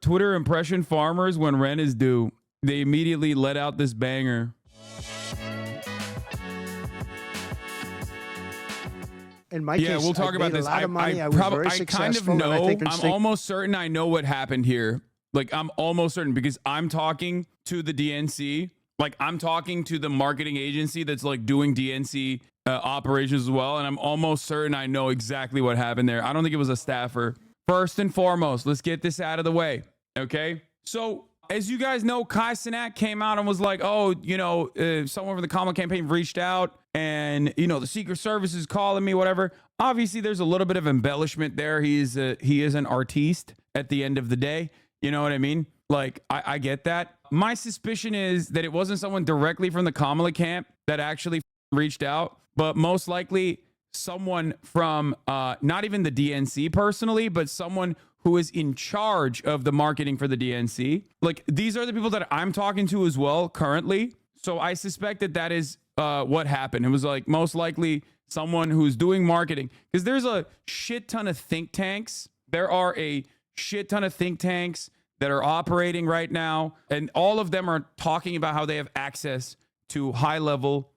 Twitter impression farmers, when rent is due, they immediately let out this banger. In my case, we'll talk about this. I kind of know. I'm almost certain I know what happened here. Like, I'm almost certain because I'm talking to the DNC. Like, I'm talking to the marketing agency that's like doing DNC operations as well. And I'm almost certain I know exactly what happened there. I don't think it was a staffer. First and foremost, let's get this out of the way. Okay. So as you guys know, Cenat came out and was like, oh, someone from the Kamala campaign reached out and, the Secret Service is calling me, whatever. Obviously, there's a little bit of embellishment there. He is an artiste at the end of the day. You know what I mean? Like, I get that. My suspicion is that it wasn't someone directly from the Kamala camp that actually reached out, but most likely someone from not even the DNC personally, but someone who is in charge of the marketing for the DNC. Like, these are the people that I'm talking to as well currently. So I suspect that is what happened. It was like most likely someone who's doing marketing, because there's a shit ton of think tanks. There are a shit ton of think tanks that are operating right now, and all of them are talking about how they have access to high level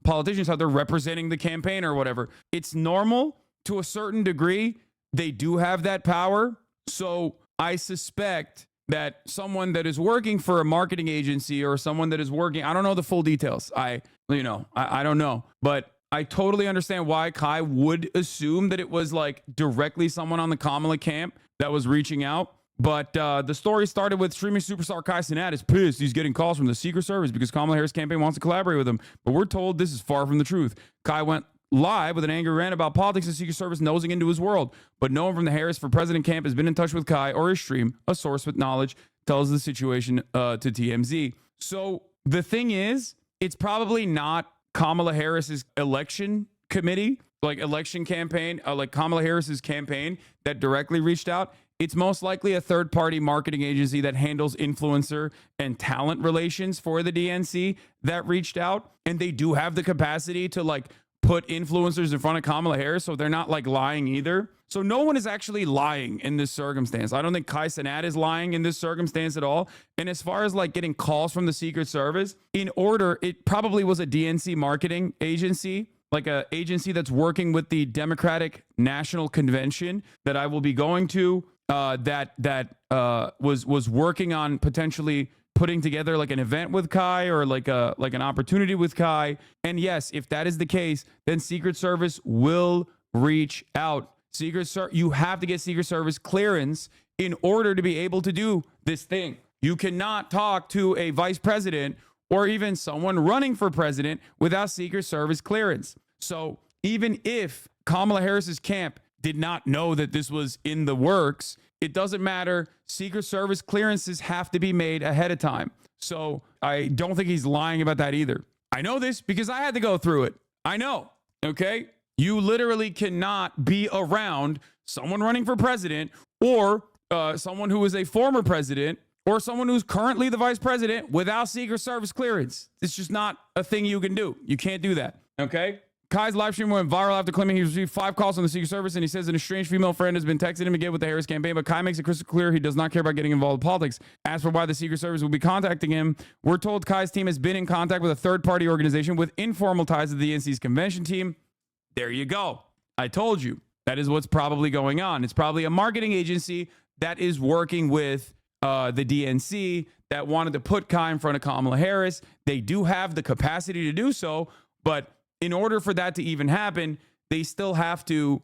politicians, how they're representing the campaign or whatever. It's normal to a certain degree. They do have that power. So I suspect that someone that is working for a marketing agency or someone that is working, I don't know the full details. I don't know, but I totally understand why Kai would assume that it was like directly someone on the Kamala camp that was reaching out. But the story started with streaming superstar Cenat is pissed he's getting calls from the Secret Service because Kamala Harris campaign wants to collaborate with him. But we're told this is far from the truth. Kai went live with an angry rant about politics and Secret Service nosing into his world. But no one from the Harris for President camp has been in touch with Kai or his stream. A source with knowledge tells the situation to TMZ. So the thing is, it's probably not Kamala Harris's election committee, like election campaign, like Kamala Harris's campaign that directly reached out. It's most likely a third-party marketing agency that handles influencer and talent relations for the DNC that reached out. And they do have the capacity to like put influencers in front of Kamala Harris, so they're not like lying either. So no one is actually lying in this circumstance. I don't think Cenat is lying in this circumstance at all. And as far as like getting calls from the Secret Service, it probably was a DNC marketing agency, like a agency that's working with the Democratic National Convention that I will be going to, was working on potentially putting together like an event with Kai or like an opportunity with Kai. And yes, if that is the case, then Secret Service will reach out. You have to get Secret Service clearance in order to be able to do this thing. You cannot talk to a vice president or even someone running for president without Secret Service clearance. So even if Kamala Harris's camp did not know that this was in the works, it doesn't matter. Secret Service clearances have to be made ahead of time. So I don't think he's lying about that either. I know this because I had to go through it. I know. Okay. You literally cannot be around someone running for president or someone who is a former president or someone who's currently the vice president without Secret Service clearance. It's just not a thing you can do. You can't do that. Okay. Kai's live stream went viral after claiming he received 5 calls from the Secret Service, and he says that a strange female friend has been texting him again with the Harris campaign, but Kai makes it crystal clear he does not care about getting involved in politics. As for why the Secret Service will be contacting him, we're told Kai's team has been in contact with a third-party organization with informal ties to the DNC's convention team. There you go. I told you. That is what's probably going on. It's probably a marketing agency that is working with the DNC that wanted to put Kai in front of Kamala Harris. They do have the capacity to do so, but in order for that to even happen, they still have to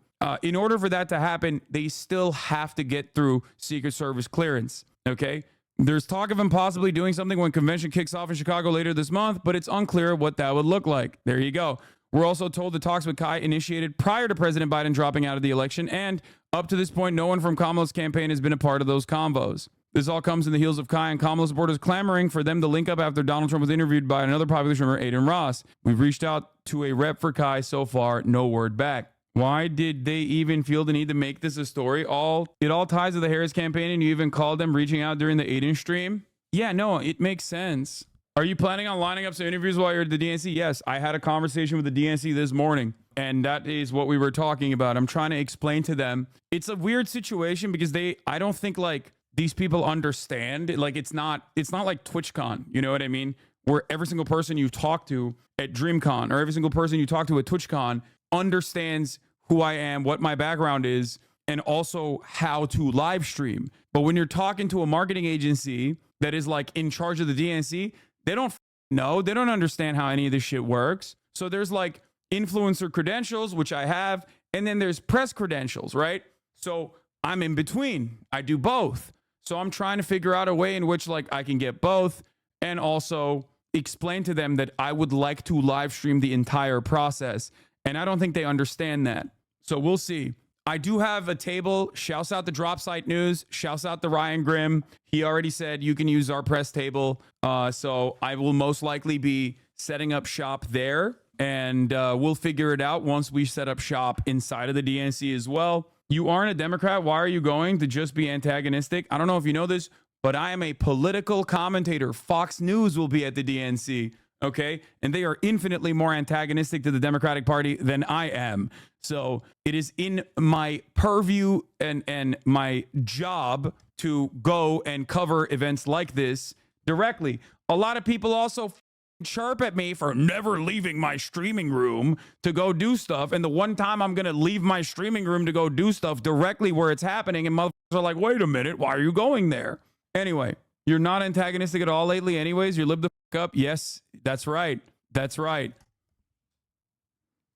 get through Secret Service clearance. Okay. There's talk of him possibly doing something when convention kicks off in Chicago later this month, but it's unclear what that would look like. There you go. We're also told the talks with Kai initiated prior to President Biden dropping out of the election, and up to this point, no one from Kamala's campaign has been a part of those convos. This all comes in the heels of Kai and Kamala supporters clamoring for them to link up after Donald Trump was interviewed by another popular streamer, Aiden Ross. We've reached out to a rep for Kai so far, no word back. Why did they even feel the need to make this a story? It all ties to the Harris campaign, and you even called them reaching out during the Aiden stream? Yeah, no, it makes sense. Are you planning on lining up some interviews while you're at the DNC? Yes, I had a conversation with the DNC this morning. And that is what we were talking about. I'm trying to explain to them. It's a weird situation because I don't think like these people understand. Like it's not like TwitchCon, you know what I mean? Where every single person you talk to at DreamCon or every single person you talk to at TwitchCon understands who I am, what my background is, and also how to live stream. But when you're talking to a marketing agency that is like in charge of the DNC, they don't know, they don't understand how any of this shit works. So there's like influencer credentials, which I have, and then there's press credentials, right? So I'm in between. I do both. So I'm trying to figure out a way in which like I can get both and also explain to them that I would like to live stream the entire process. And I don't think they understand that. So we'll see. I do have a table. Shouts out the Drop Site News. Shouts out the Ryan Grimm. He already said you can use our press table. So I will most likely be setting up shop there. And we'll figure it out once we set up shop inside of the DNC as well. You aren't a Democrat. Why are you going to just be antagonistic? I don't know if you know this, but I am a political commentator. Fox News will be at the DNC, okay? And they are infinitely more antagonistic to the Democratic Party than I am. So it is in my purview and my job to go and cover events like this directly. A lot of people also chirp at me for never leaving my streaming room to go do stuff. And the one time I'm going to leave my streaming room to go do stuff directly where it's happening, and motherfuckers are like, wait a minute, why are you going there? Anyway, you're not antagonistic at all lately anyways. You live the fuck up. Yes, that's right. That's right.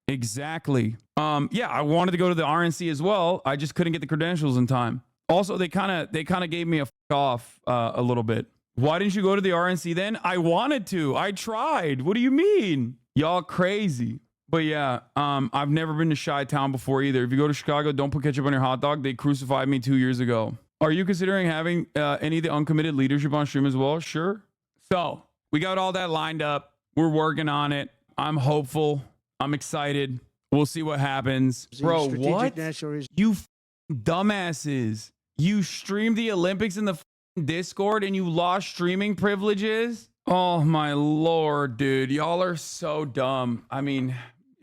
Exactly. Yeah, I wanted to go to the RNC as well. I just couldn't get the credentials in time. Also, they kind of gave me a fuck off a little bit. Why didn't you go to the RNC then? I wanted to. I tried. What do you mean? Y'all crazy. But yeah, I've never been to Chi-Town before either. If you go to Chicago, don't put ketchup on your hot dog. They crucified me 2 years ago. Are you considering having any of the uncommitted leadership on stream as well? Sure. So we got all that lined up. We're working on it. I'm hopeful. I'm excited. We'll see what happens. Bro, what? You dumbasses. You streamed the Olympics in the Discord and you lost streaming privileges? Oh my lord, dude. Y'all are so dumb. I mean,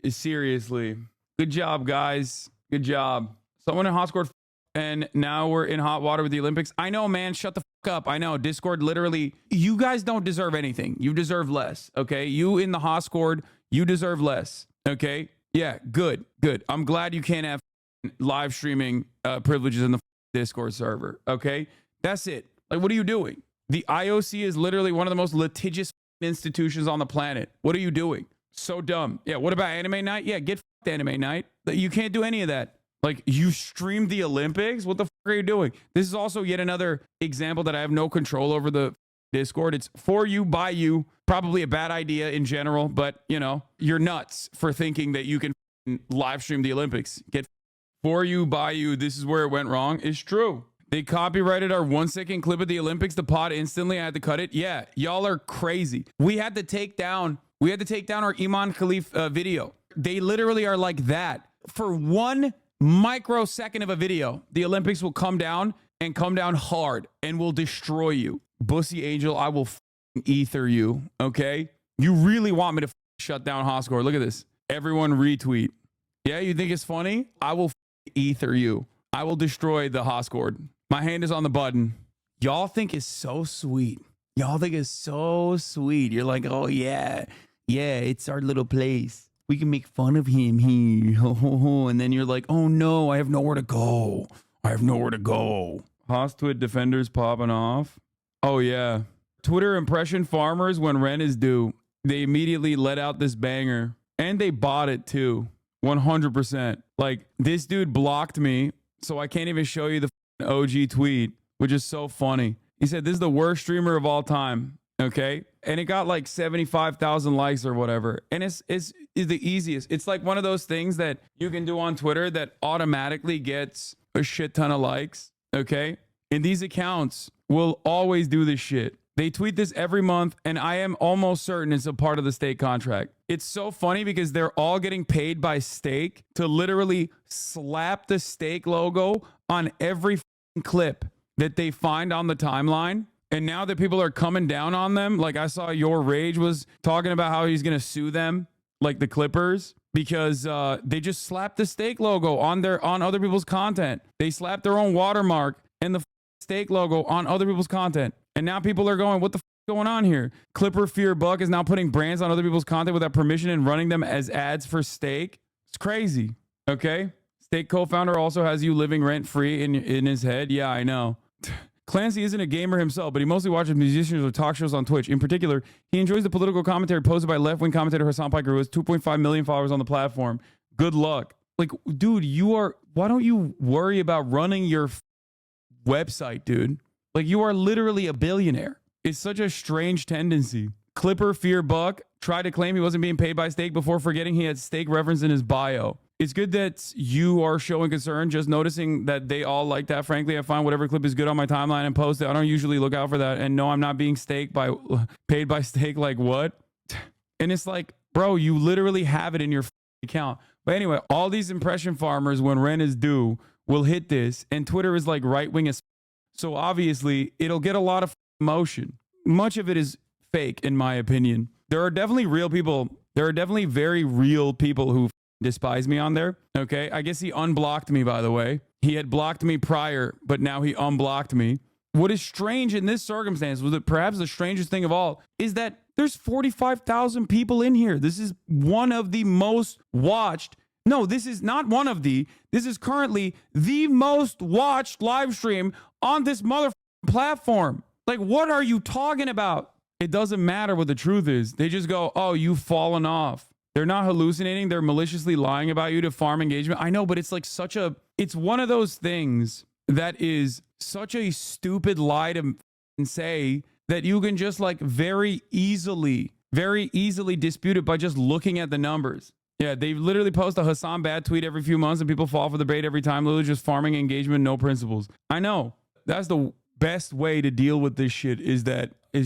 seriously. Good job, guys. Good job. Someone in Hascord, and now we're in hot water with the Olympics. I know, man. Shut the fuck up. I know. Discord literally, you guys don't deserve anything. You deserve less. Okay. You in the Hascord, you deserve less. Okay. Yeah. Good. Good. I'm glad you can't have live streaming privileges in the Discord server. Okay. That's it. Like, what are you doing? The IOC is literally one of the most litigious institutions on the planet. What are you doing? So dumb. Yeah. What about anime night? Yeah. Get anime night. You can't do any of that. Like, you streamed the Olympics? What the fuck are you doing? This is also yet another example that I have no control over the Discord. It's for you, by you. Probably a bad idea in general, but, you know, you're nuts for thinking that you can live stream the Olympics. Get for you, by you. This is where it went wrong. It's true. They copyrighted our 1 second clip of the Olympics, the pod instantly. I had to cut it. Yeah, y'all are crazy. We had to take down our Iman Khalif video. They literally are like that. For 1 microsecond of a video, the Olympics will come down and come down hard and will destroy you. Bussy Angel, I will ether you. Okay? You really want me to shut down Hascord? Look at this. Everyone retweet. Yeah, you think it's funny? I will ether you. I will destroy the Hascord. My hand is on the button. Y'all think it's so sweet. Y'all think it's so sweet. You're like, oh yeah, it's our little place. We can make fun of him here. And then you're like, oh no, I have nowhere to go. Hostwit defenders popping off. Oh yeah. Twitter impression farmers, when rent is due, they immediately let out this banger. And they bought it too. 100%. Like, this dude blocked me, so I can't even show you the OG tweet, which is so funny. He said, this is the worst streamer of all time. Okay. And it got like 75,000 likes or whatever. And it's the easiest. It's like one of those things that you can do on Twitter that automatically gets a shit ton of likes. Okay. And these accounts will always do this shit. They tweet this every month, and I am almost certain it's a part of the Stake contract. It's so funny because they're all getting paid by Stake to literally slap the Stake logo on every clip that they find on the timeline. And now that people are coming down on them, like I saw Your Rage was talking about how he's going to sue them, like the Clippers. because they just slapped the steak logo on other people's content. They slapped their own watermark and the steak logo on other people's content. And now people are going, what the going on here? Clipper Fear Buck is now putting brands on other people's content without permission and running them as ads for steak. It's crazy. Okay. Steak co-founder also has you living rent free in his head. Yeah, I know. Clancy isn't a gamer himself, but he mostly watches musicians or talk shows on Twitch. In particular, he enjoys the political commentary posted by left-wing commentator Hasan who has 2.5 million followers on the platform. Good luck. Like, dude, why don't you worry about running your website, dude? Like, you are literally a billionaire. It's such a strange tendency. Clipper Fear Buck tried to claim he wasn't being paid by steak before forgetting he had steak referenced in his bio. It's good that you are showing concern, just noticing that they all like that. Frankly, I find whatever clip is good on my timeline and post it. I don't usually look out for that. And no, I'm not being paid by steak. Like what? And it's like, bro, you literally have it in your account. But anyway, all these impression farmers, when rent is due, will hit this. And Twitter is like right-wing as so obviously it'll get a lot of motion. Much of it is fake, in my opinion. There are definitely real people. There are definitely very real people who despise me on there. Okay. I guess he unblocked me, by the way. He had blocked me prior, but now he unblocked me. What is strange in this circumstance, was that perhaps the strangest thing of all, is that there's 45,000 people in here. This is one of the most watched. No, this is not one of the. This is currently the most watched live stream on this platform. Like, what are you talking about? It doesn't matter what the truth is. They just go, oh, you've fallen off. They're not hallucinating. They're maliciously lying about you to farm engagement. I know, but it's like it's one of those things that is such a stupid lie to say that you can just like very easily dispute it by just looking at the numbers. Yeah, they literally post a Hasan bad tweet every few months and people fall for the bait every time. Literally just farming engagement, no principles. I know. That's the best way to deal with this shit is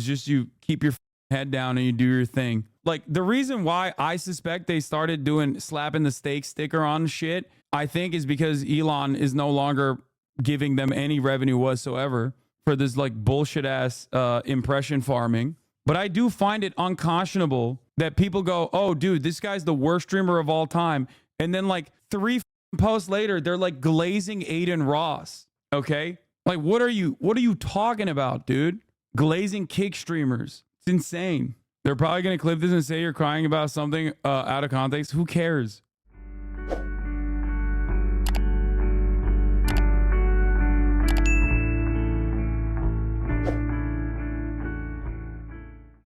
just you keep your head down and you do your thing. Like, the reason why I suspect they started slapping the steak sticker on shit, I think is because Elon is no longer giving them any revenue whatsoever for this like bullshit ass impression farming. But I do find it unconscionable that people go, oh, dude, this guy's the worst streamer of all time. And then like 3 posts later, they're like glazing Aiden Ross. Okay. Like, what are you talking about, dude? Glazing kick streamers. It's insane. They're probably going to clip this and say you're crying about something out of context. Who cares?